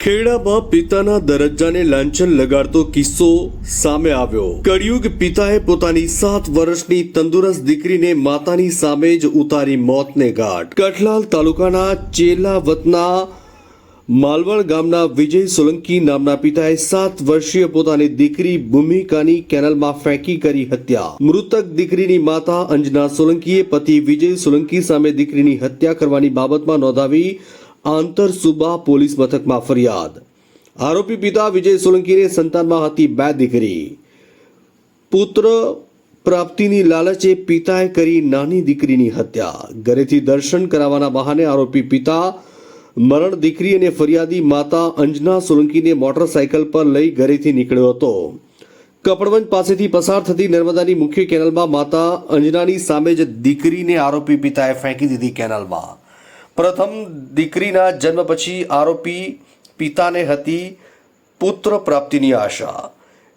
ખેડામાં પિતાના દરજ્જાને લાંછન લગાડતો કિસ્સો સામે આવ્યો। કળિયુગ પિતાએ પોતાની 7 વર્ષની તંદુરસ્ત દીકરીને માતાની સામે જ ઉતારી મોતને ઘાટ। કઠલાલ તાલુકાના ચેલાવતના માલવણ ગામના વિજય સોલંકી નામના પિતાએ 7 વર્ષીય પોતાની દીકરી ભૂમિકાની કેનાલમાં ફેંકી કરી હત્યા। મૃતક દીકરીની માતા અંજના સોલંકીએ પતિ વિજય સોલંકી સામે દીકરીની હત્યા કરવાની બાબતમાં નોંધાવી आंतर सूबा पोलीस मथक में फरियाद। आरोपी पिता विजय सोलंकी ने संतान में हती 2 दीकरी। पुत्र प्राप्ति लालचे पिताए करी नानी दीकरी हत्या। घरेथी दर्शन करावाना बहाने आरोपी पिता मरण दीकरी और फरियादी माता अंजना सोलंकी ने मोटरसाइकल पर लई घरेथी निकळ्यो हतो। कपड़वंज पासेथी पसार थती नर्मदानी मुख्य केनालमां माता अंजनानी सामे ज दीकरीने आरोपी पिताए फेंकी दीधी केनालमां। प्रथम दीकरीना जन्म पछी आरोपी पिताने हती पुत्र प्राप्तिनी आशा।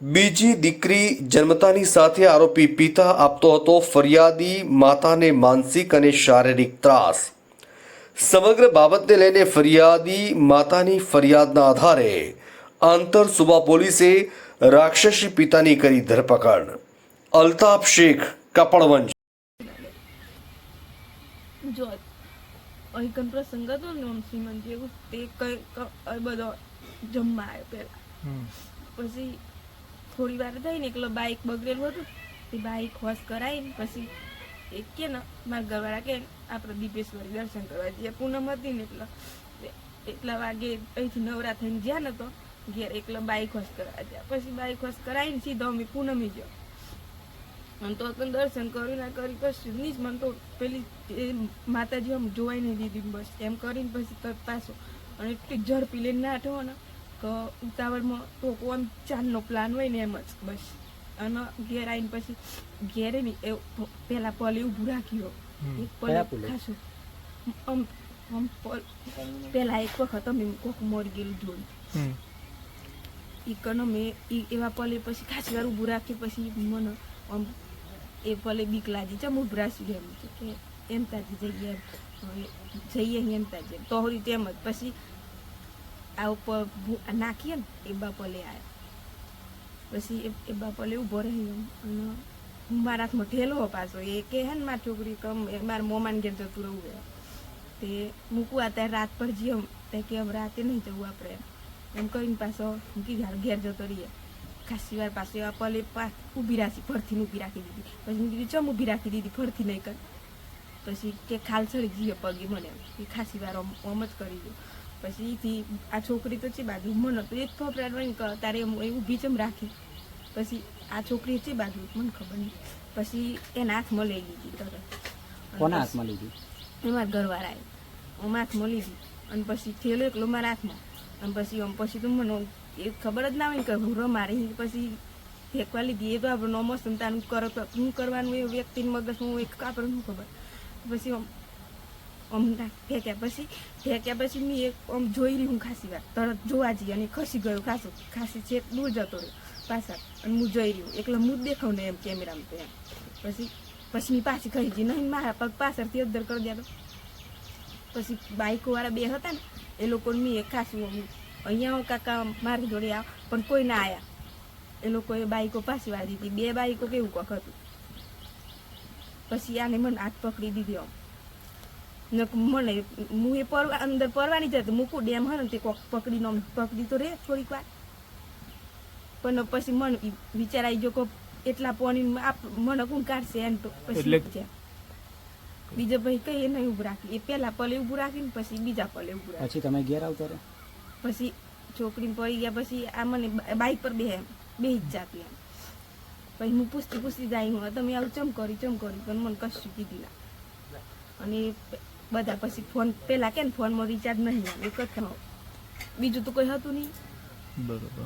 बीजी दीकरी जन्मतानी साथे आरोपी पिता आपतो हतो फरियादी माताने मानसिक अने शारीरिक त्रास। समग्र बाबतने लईने फरियादी मातानी फरियादना आधारे आंतर सूबा पोलीसे राक्षसी पितानी करी धरपकड़। अल्ताफ शेख कपड़वंज। અહીં પ્રસંગ હતો ને આમ શ્રીમંત એવું તે કઈ બધો જમવા આવ્યો પહેલા પછી થોડી વાર થઈને એકલો બાઇક બગડેલું હતું તે બાઇક વોશ કરાવીને પછી એક કે ને મારા ઘરવાળા કે આપણે દીપેશ્વરી દર્શન કરવા જઈએ પૂનમ હતી ને એટલા વાગે અહીંથી નવરા થઈને જ્યાં ને તો ઘેર એકલો બાઇક વોશ કરવા ગયા પછી બાઇક વોશ કરાવીને સીધો અમે પૂનમી ગયો અને તો દર્શન કર્યું ના કરી કશું નહીં મને તો પેલી માતાજી આમ જોવાઈ નહીં દીધી બસ એમ કરીને પછી તરત પાછો અને એટલી ઝડપી લઈને નાઠો ને તો ઉતાવળમાં તો કોણ ચાલનો પ્લાન હોય ને એમ જ બસ અને ઘેર આવીને પછી ઘેરે નહીં એ પેલા પલે ઊભું રાખ્યો એક પલે ખાશું આમ પેલા એક વખત અમે કોક મરી ગયેલું જોયું એ કનો મેં એવા પલે પછી ખાસી વાર ઊભું રાખ્યું પછી મને આમ એ પલે બીક લાગી ચમ ઉભરાશું એમ કે એમ તાજી જઈએ એમ તાજી તો તેમ જ પછી આ ઉપર નાખીએ ને એ બાપલે આવ્યા પછી એ બાપલે ઊભો રહ્યો અને હું મારા હાથમાં ઠેલો પાછો એ કે હે ને મારી છોકરી મારા મોમાન ઘેર જતું રહું તે મૂકવા ત્યારે રાત પર જઈએ તે કે હવે રાતે નહીં જવું આપણે એમ કરીને પાછો મૂકી ઘેર જતો રહીએ ખાસી વાર પાછો એવા પલે ઊભી રાખી ફરથી ઊભી રાખી દીધી પછી મેં કીધું ચમ ઊભી રાખી દીધી ફરથી નહીં કર પછી કે ખાલ ચડી જઈએ પગે મને એ ખાસી વાર ઓમ જ કરી દઉં પછી એથી આ છોકરી તો છે બાજુ મને તો એ જ ફોપરાડવાની તારે એ ઊભી ચમ રાખી પછી આ છોકરી છે બાજુ મને ખબર નહીં પછી એના હાથમાં લઈ લીધી તરત કોના હાથમાં લીધી મારા ઘરવાળાએ આમ હાથમાં લીધી અને પછી થયેલો એકલો મારા હાથમાં અને પછી તો મને એ ખબર જ ના હોય કે હું રમારે પછી ફેંકવા લીધી એ તો આપણે નોમો સંતાન કરો તો શું કરવાનું એ વ્યક્તિની મગજ હું એક આપણે શું ખબર પછી આમ ફેંક્યા પછી મેં એક આમ જોઈ રહી હું ખાસી વાર તરત જોવા જઈએ અને ખસી ગયો ખાસી છે દૂર જતો રહ્યો પાછળ અને હું જોઈ રહ્યું એકલો હું જ દેખાવ ને એમ કેમેરામાં તો એમ પછી મેં પાછી કહી ગઈ નહીં મારા પગ પાછળથી અદ્દર કરી દેતો પછી બાઇકોવાળા 2 હતા ને એ લોકોને મેં એક ખાસું અહીંયા કાકા મારી જોડે આવ પણ કોઈ ના આવ્યા એ લોકોએ બાઈકો પાછી વાળી દીધી 2 બાઈકો કેવું કોક હતું પછી આને મને હાથ પકડી દીધી આમ મને હું એ અંદર પરવાની જતી મૂકું ડેમ હોય ને તે કોક પકડી તો રે થોડીક વાર પણ પછી મને વિચાર આવી ગયો કે એટલા પાણી મને કોણ કાઢશે એમ તો પછી બીજા ભાઈ કઈ નહીં ઊભું રાખી એ પેલા પલે ઊભું રાખીને પછી બીજા પલે ઊભું રાખી પછી તમે ઘેર આવતા રહે પછી છોકરીને પડી ગયા પછી આ મને બાઇક પર બે જ જાતી એમ પછી હું પૂછતી જાય હું તમે આવું ચમ કર્યું પણ મને કશું કીધી ના અને બધા પછી ફોન પેલા કે ને ફોનમાં રિચાર્જ નહીં એક જ બીજું તો કોઈ હતું નહીં બરોબર